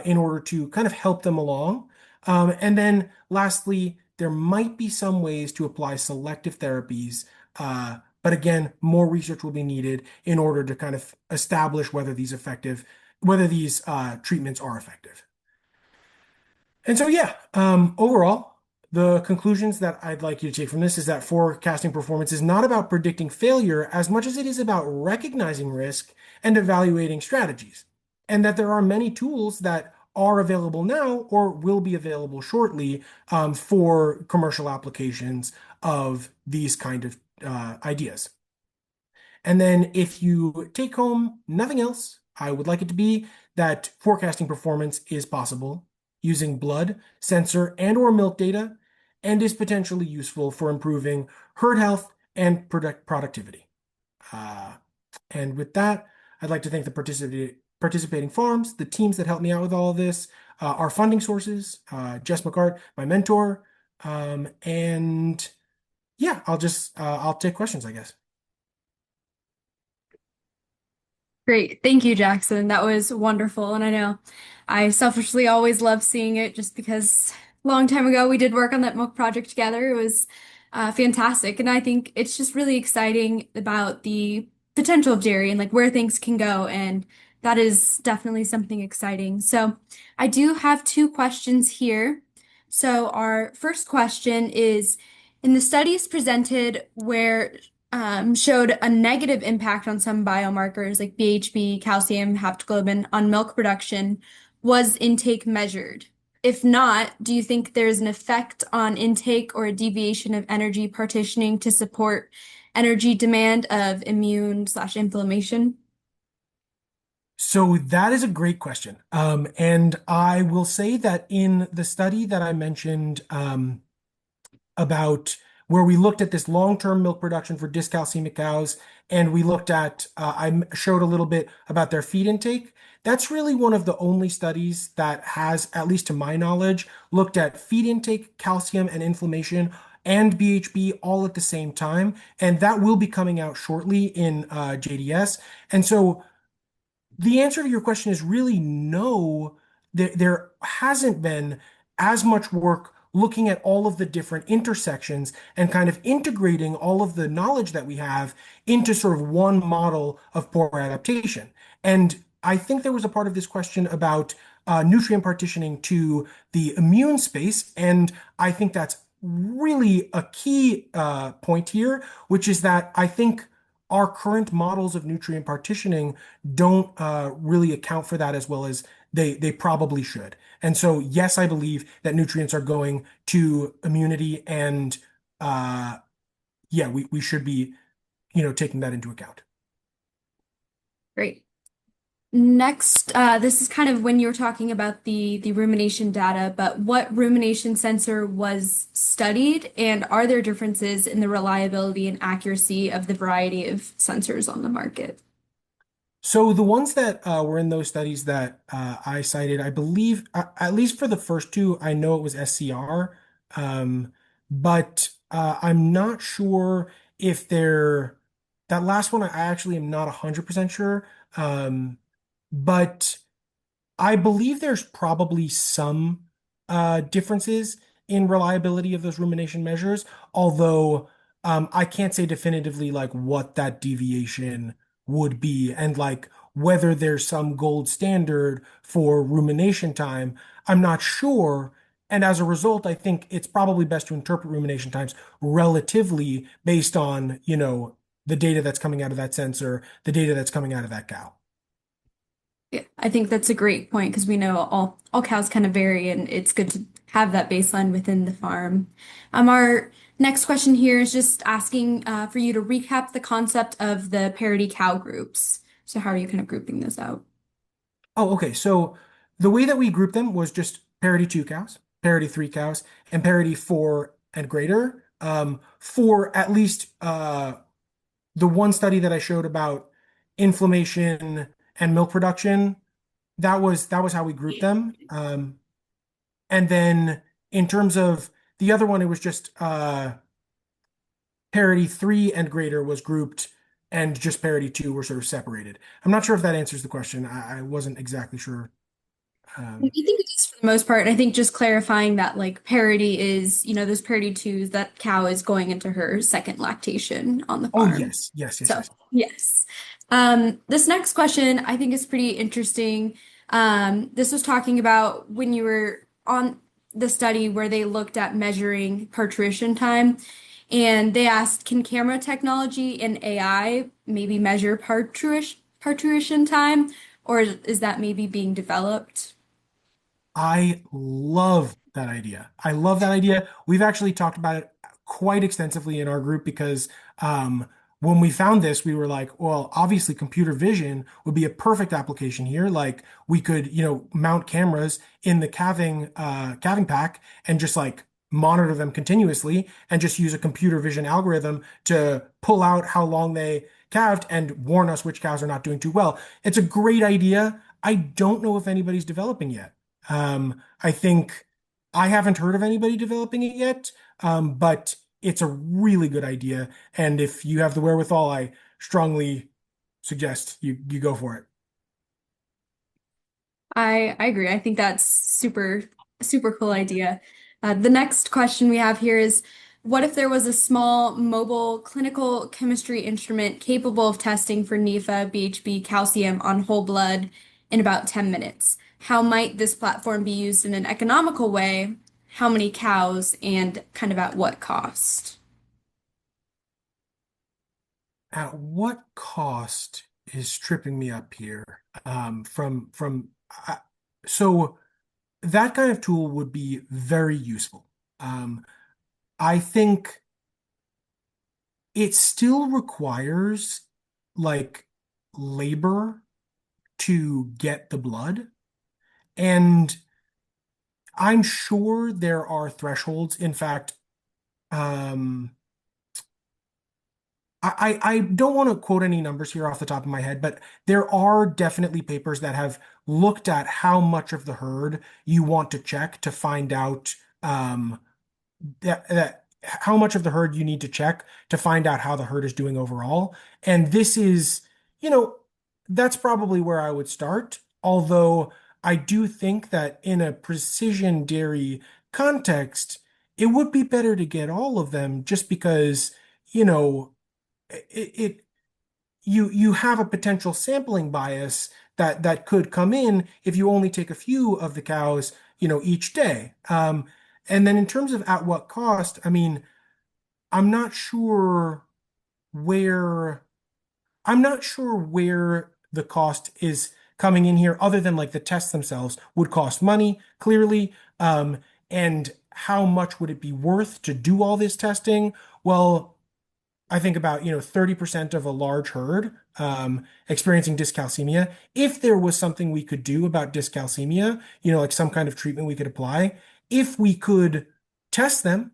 Speaker 2: in order to kind of help them along. And then lastly, there might be some ways to apply selective therapies. But again, more research will be needed in order to kind of establish whether these treatments are effective. And so, yeah, overall, the conclusions that I'd like you to take from this is that forecasting performance is not about predicting failure as much as it is about recognizing risk and evaluating strategies. And that there are many tools that are available now or will be available shortly for commercial applications of these kind of ideas. And then if you take home nothing else, I would like it to be that forecasting performance is possible using blood, sensor, and or milk data, and is potentially useful for improving herd health and productivity. Uh, and with that, I'd like to thank the participating farms, the teams that helped me out with all of this, our funding sources, Jess McCart, my mentor, and yeah, I'll take questions, I guess.
Speaker 1: Great. Thank you, Jackson. That was wonderful. And I know I selfishly always love seeing it just because a long time ago we did work on that milk project together. It was fantastic. And I think it's just really exciting about the potential of dairy and like where things can go. And that is definitely something exciting. So I do have two questions here. So our first question is, in the studies presented where showed a negative impact on some biomarkers like BHB, calcium, haptoglobin on milk production. Was intake measured? If not, do you think there's an effect on intake or a deviation of energy partitioning to support energy demand of immune slash inflammation?
Speaker 2: So that is a great question. And I will say that in the study that I mentioned, about where we looked at this long-term milk production for dyscalcemic cows, and we looked at, showed a little bit about their feed intake. That's really one of the only studies that has, at least to my knowledge, looked at feed intake, calcium, and inflammation and BHB all at the same time. And that will be coming out shortly in JDS. And so the answer to your question is really no. There hasn't been as much work looking at all of the different intersections and kind of integrating all of the knowledge that we have into sort of one model of poor adaptation. And I think there was a part of this question about nutrient partitioning to the immune space. And I think that's really a key point here, which is that I think our current models of nutrient partitioning don't really account for that as well as they probably should. And so, yes, I believe that nutrients are going to immunity, and yeah, we should be, taking that into account.
Speaker 1: Great. Next, this is kind of when you were talking about the rumination data, but what rumination sensor was studied, and are there differences in the reliability and accuracy of the variety of sensors on the market?
Speaker 2: So the ones that were in those studies that I cited, I believe, at least for the first two, I know it was SCR, but I'm not sure if they're that last one. I actually am not 100% sure, but I believe there's probably some differences in reliability of those rumination measures, although I can't say definitively like what that deviation would be and like whether there's some gold standard for rumination time. I'm not sure. And as a result, I think it's probably best to interpret rumination times relatively based on, the data that's coming out of that sensor, the data that's coming out of that cow.
Speaker 1: Yeah, I think that's a great point because we know all cows kind of vary, and it's good to have that baseline within the farm. Our next question here is just asking for you to recap the concept of the parity cow groups. So how are you kind of grouping those out?
Speaker 2: Oh, okay. So the way that we grouped them was just parity 2 cows, parity 3 cows, and parity 4 and greater. For at least the one study that I showed about inflammation and milk production, that was how we grouped them. And then in terms of the other one, it was just parity 3 and greater was grouped, and just parity 2 were sort of separated. I'm not sure if that answers the question. I wasn't exactly sure
Speaker 1: I think it is for the most part. And I think just clarifying that like parity is, those parity twos, that cow is going into her second lactation on the
Speaker 2: Oh,
Speaker 1: farm.
Speaker 2: yes, yes, yes,
Speaker 1: So,
Speaker 2: yes.
Speaker 1: yes. This next question I think is pretty interesting. This was talking about when you were on the study where they looked at measuring parturition time, and they asked, can camera technology and AI maybe measure parturition time, or is that maybe being developed?
Speaker 2: I love that idea. I love that idea. We've actually talked about it quite extensively in our group because um, when we found this, we were like, well, obviously computer vision would be a perfect application here. Like we could, mount cameras in the calving pack and just like monitor them continuously and just use a computer vision algorithm to pull out how long they calved and warn us which cows are not doing too well. It's a great idea. I don't know if anybody's developing yet. I think I haven't heard of anybody developing it yet, but it's a really good idea. And if you have the wherewithal, I strongly suggest you go for it.
Speaker 1: I agree. I think that's super cool idea. The next question we have here is, what if there was a small mobile clinical chemistry instrument capable of testing for NIFA, BHB, calcium on whole blood in about 10 minutes? How might this platform be used in an economical way? How many cows and kind of at what cost?
Speaker 2: At what cost is tripping me up here? From so that kind of tool would be very useful. I think it still requires like labor to get the blood. And I'm sure there are thresholds. In fact, um, I don't want to quote any numbers here off the top of my head, but there are definitely papers that have looked at how much of the herd you want to check to find out that how much of the herd you need to check to find out how the herd is doing overall. And this is, you know, that's probably where I would start. Although I do think that in a precision dairy context, it would be better to get all of them just because, you know, it you have a potential sampling bias that could come in if you only take a few of the cows, each day. And then in terms of at what cost, I mean, I'm not sure where I'm not sure where the cost is coming in here, other than like the tests themselves would cost money, clearly. And how much would it be worth to do all this testing? Well, I think about, 30% of a large herd experiencing dyscalcemia. If there was something we could do about dyscalcemia, like some kind of treatment we could apply, if we could test them,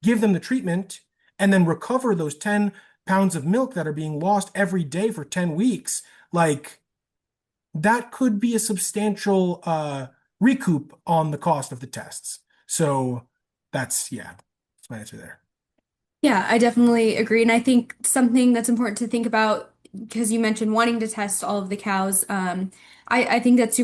Speaker 2: give them the treatment, and then recover those 10 pounds of milk that are being lost every day for 10 weeks, like that could be a substantial recoup on the cost of the tests. So yeah, that's my answer there.
Speaker 1: Yeah, I definitely agree. And I think something that's important to think about, because you mentioned wanting to test all of the cows, I think that's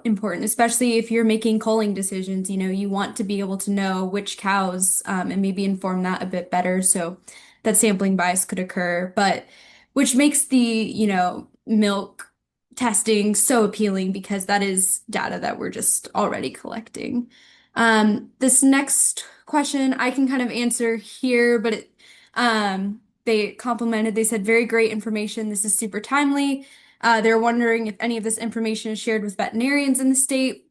Speaker 1: important, especially if you're making culling decisions. You want to be able to know which cows, and maybe inform that a bit better so that sampling bias could occur. But which makes the, milk testing so appealing because that is data that we're just already collecting. This next question I can kind of answer here, but they complimented, they said, very great information. This is super timely. They're wondering if any of this information is shared with veterinarians in the state.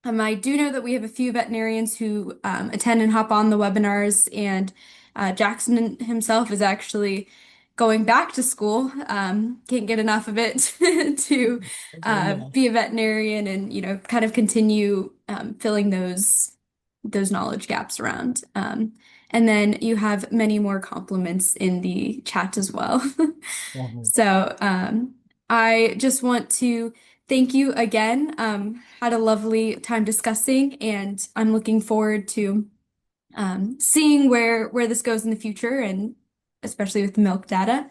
Speaker 1: I do know that we have a few veterinarians who attend and hop on the webinars, and Jackson himself is actually going back to school. Can't get enough of it to be a veterinarian and kind of continue filling those knowledge gaps around. And then you have many more compliments in the chat as well.
Speaker 2: Mhm.
Speaker 1: So I just want to thank you again. Had a lovely time discussing, and I'm looking forward to seeing where this goes in the future, and especially with the milk data.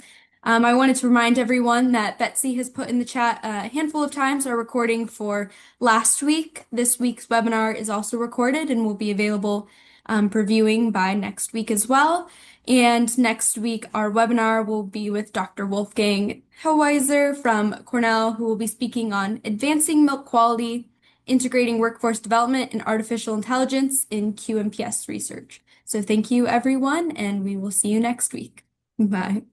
Speaker 1: I wanted to remind everyone that Betsy has put in the chat a handful of times our recording for last week. This week's webinar is also recorded and will be available for viewing by next week as well. And next week, our webinar will be with Dr. Wolfgang Hellweiser from Cornell, who will be speaking on advancing milk quality, integrating workforce development and artificial intelligence in QMPS research. So thank you, everyone, and we will see you next week. Bye.